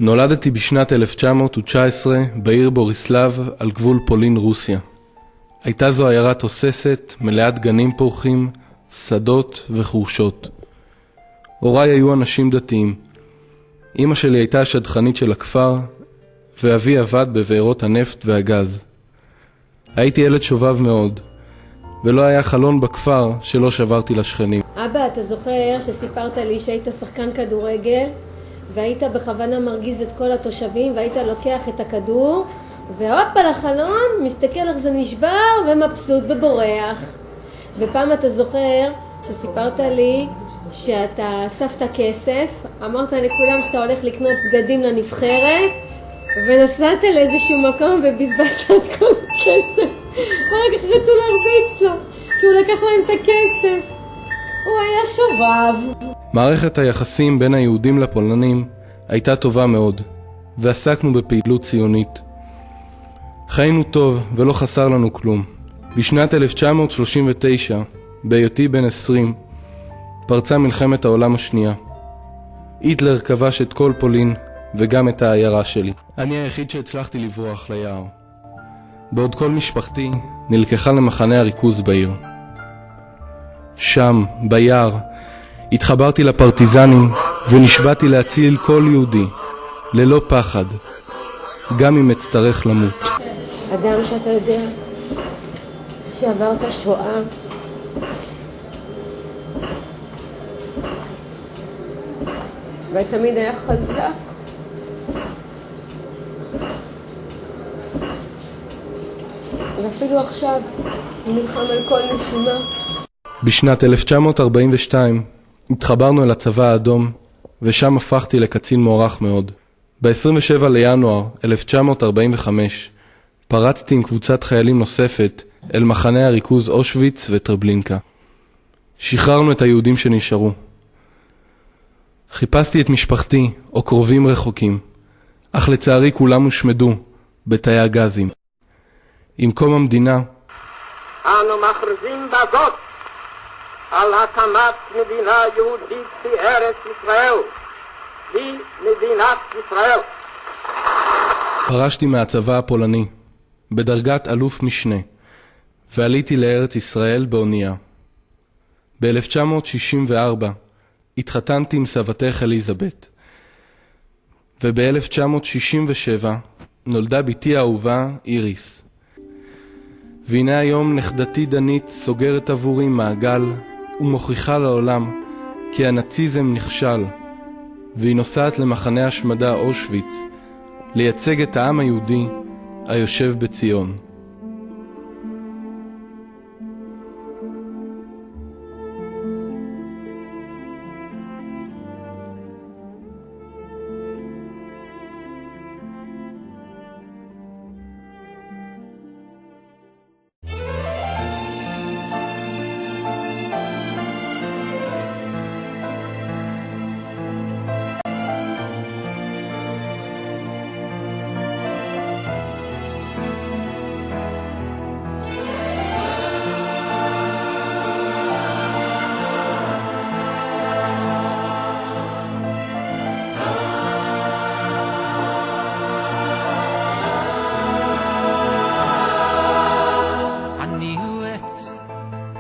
נולדתי בשנת 1919 בעיר בוריסלב על גבול פולין רוסיה. הייתה זו עיירה תוססת, מלאת גנים פורחים, שדות וחורשות. הוריי היו אנשים דתיים. אמא שלי הייתה השדכנית של הכפר, ואבי עבד בבארות הנפט והגז. הייתי ילד שובב מאוד, ולא היה חלון בכפר שלא שברתי לשכנים. אבא, אתה זוכר שסיפרת לי שהיית שחקן כדורגל, והיית בכוונה מרגיז את כל התושבים, והיית לוקח את הכדור, והופ על החלון, מסתכל איך זה נשבר ומבסוט ובורח. ופעם אתה זוכר שסיפרת לי שאתה אספת כסף, אמרת לכולם שאתה הולך לקנות בגדים לנבחרת, ונסעת לאיזשהו מקום ובזבזת את כל הכסף. רק כך רצו להרביץ לו, כי הוא לקח להם את הכסף. הוא היה שובב. מערכת היחסים בין היהודים לפולנים הייתה טובה מאוד, ועסקנו בפעילות ציונית. חיינו טוב ולא חסר לנו כלום. בשנת 1939, בהיותי בן 20, פרצה מלחמת העולם השנייה. היטלר כבש את כל פולין וגם את העיירה שלי. אני היחיד שהצלחתי לברוח ליער, בעוד כל משפחתי נלקחה למחנה הריכוז בעיר. שם, ביער, התחברתי לפרטיזנים ונשבעתי להציל כל יהודי, ללא פחד, גם אם אצטרך למות. אדם שאתה יודע שעברת שואה, ותמיד היה חזק, ואפילו עכשיו הוא נלחם על כל נשימה. בשנת 1942 התחברנו אל הצבא האדום, ושם הפכתי לקצין מוערך מאוד. ב-27 לינואר 1945 פרצתי עם קבוצת חיילים נוספת אל מחנה הריכוז אושוויץ וטרבלינקה. שחררנו את היהודים שנשארו. חיפשתי את משפחתי או קרובים רחוקים, אך לצערי כולם הושמדו בתאי הגזים. עם קום המדינה אנו מכריזים בזאת על הקמת מדינה יהודית בארץ ישראל, היא מדינת ישראל. פרשתי מהצבא הפולני בדרגת אלוף משנה, ועליתי לארץ ישראל באונייה. ב-1964 התחתנתי עם סבתך אליזבת, וב-1967 נולדה ביתי האהובה איריס. והנה היום נכדתי דנית סוגרת עבורי מעגל ומוכיחה לעולם כי הנאציזם נכשל, והיא נוסעת למחנה השמדה אושוויץ לייצג את העם היהודי היושב בציון.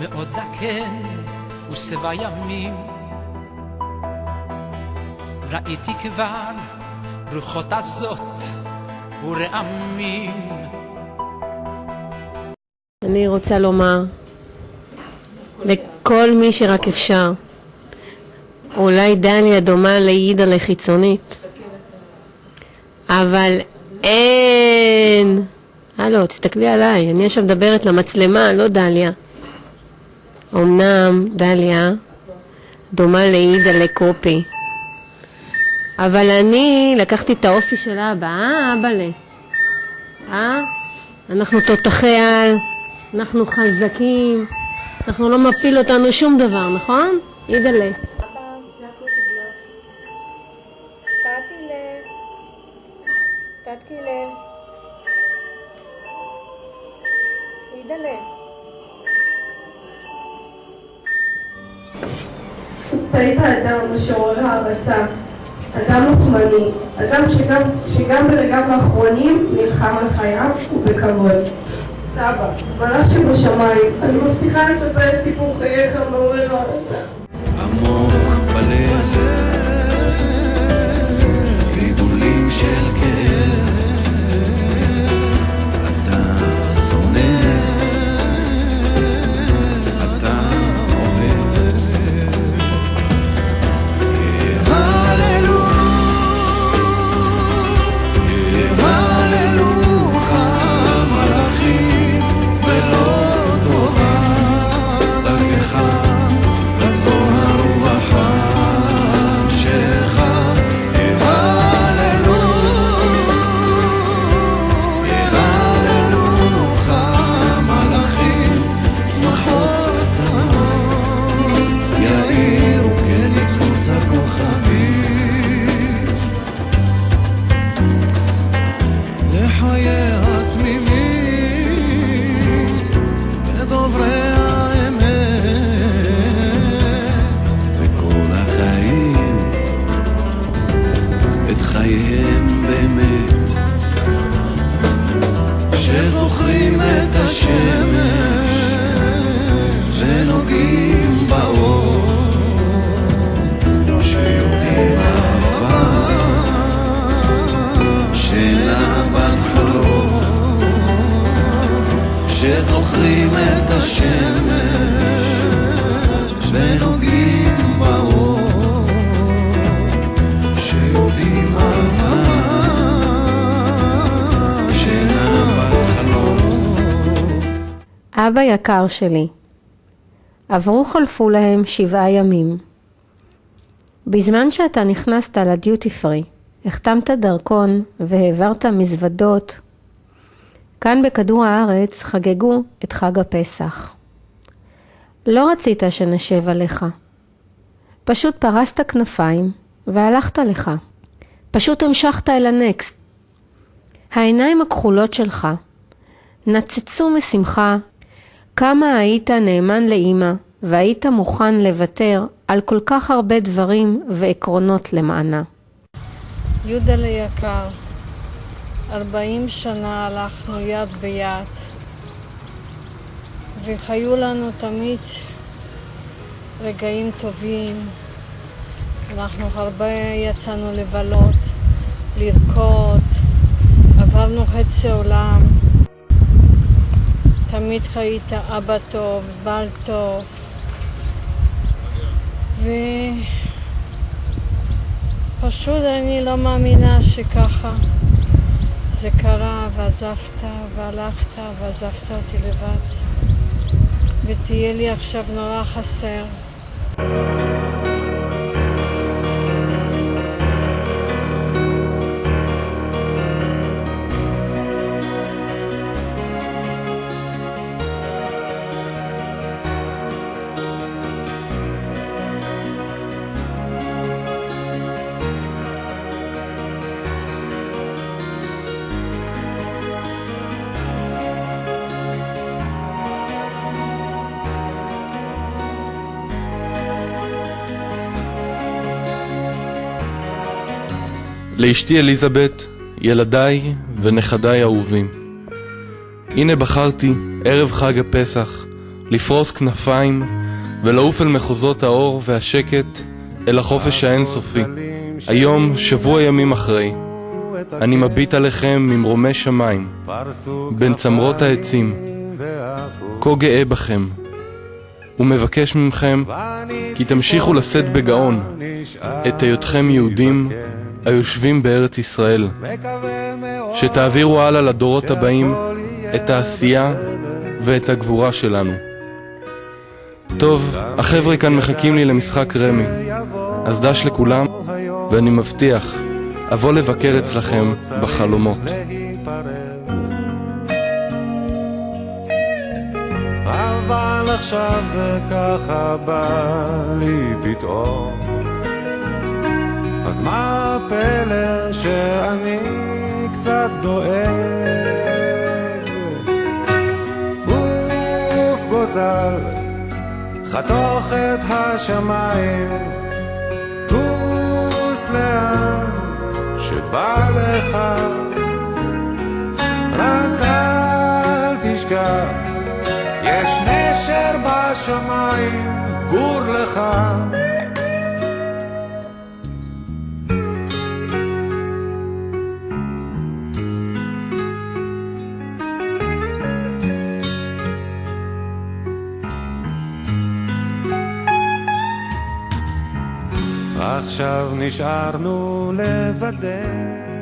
מאוד זקן ושבע ימים, ראיתי כבר רוחות עזות ורעמים. אני רוצה לומר לכל מי שרק אפשר, אולי דליה דומה לידלה חיצונית, אבל אין. הלו, תסתכלי עליי, אני עכשיו מדברת למצלמה, לא דליה. אמנם דליה דומה לידלה קופי, אבל אני לקחתי את האופי של אבא, אבאלה. אנחנו תותחי על, אנחנו חזקים, אנחנו לא מפיל אותנו שום דבר, נכון? ידלה. תתקילה. ידלה. אתה היית אדם משורר הערצה, אדם לוחמני, אדם שגם ברגעיו האחרונים נלחם על חייו ובכבוד. סבא, מלאך שבשמיים, אני מבטיחה לספר את סיפור חייך מעורר הערצה. עמוק בלב, עיגולים של כאב, אתה שונא, אתה אוהב. יהללוך המלאכים ולא טובה דרכך בזוהר ובחמשך. יהללוך המלאכים שמחות קטנות יאירו כנצמוץ הכוכבים לחיי התמימים בדוברי האמת וכל החיים את חייהם באמת שזוכרים את השמש ונוגעים באור שיודעים אהבה שינה בת חלוף שזוכרים את השמש ונוגעים באור שיודעים אהבה שינה בת חלוף. אבא יקר שלי, עברו חלפו להם 7 ימים. בזמן שאתה נכנסת לדיוטי פרי, החתמת דרכון והעברת מזוודות, כאן בכדור הארץ חגגו את חג הפסח. לא רצית שנשב עליך. פשוט פרסת כנפיים והלכת לך. פשוט המשכת אל הנקסט. העיניים הכחולות שלך נצצו משמחה כמה היית נאמן לאמא והיית מוכן לוותר על כל כך הרבה דברים ועקרונות למענה. יהודלה יקר, 40 שנה הלכנו יד ביד וחיו לנו תמיד רגעים טובים. אנחנו הרבה יצאנו לבלות, לרקוד, עברנו חצי עולם. תמיד חיית אבא טוב, בעל טוב. ופשוט אני לא מאמינה שככה זה קרה ועזבת והלכת ועזבת אותי לבד. ותהיה לי עכשיו נורא חסר. לאשתי אליזבת, ילדיי ונכדיי אהובים. הנה בחרתי ערב חג הפסח לפרוס כנפיים ולעוף אל מחוזות האור והשקט אל החופש האינסופי. היום, שבוע ימים אחרי, אני מביט עליכם ממרומי שמיים, בין צמרות העצים, כה גאה בכם, ומבקש ממכם כי תמשיכו לשאת בגאון את היותכם יהודים היושבים בארץ ישראל, שתעבירו הלאה לדורות הבאים את העשייה ואת הגבורה שלנו. טוב, החבר'ה כאן מחכים לי למשחק רמי, אז דש לכולם, ואני מבטיח, אבוא לבקר אצלכם בחלומות. אבל עכשיו זה ככה בא לי פתאום, אז מה הפלא שאני קצת דואג? אוף גוזל, חתוך את השמיים, טוס לאן שתרצה. שבא לך, רק אל תשכח, יש נשר בשמיים, גור לך. עכשיו נשארנו לבדנו,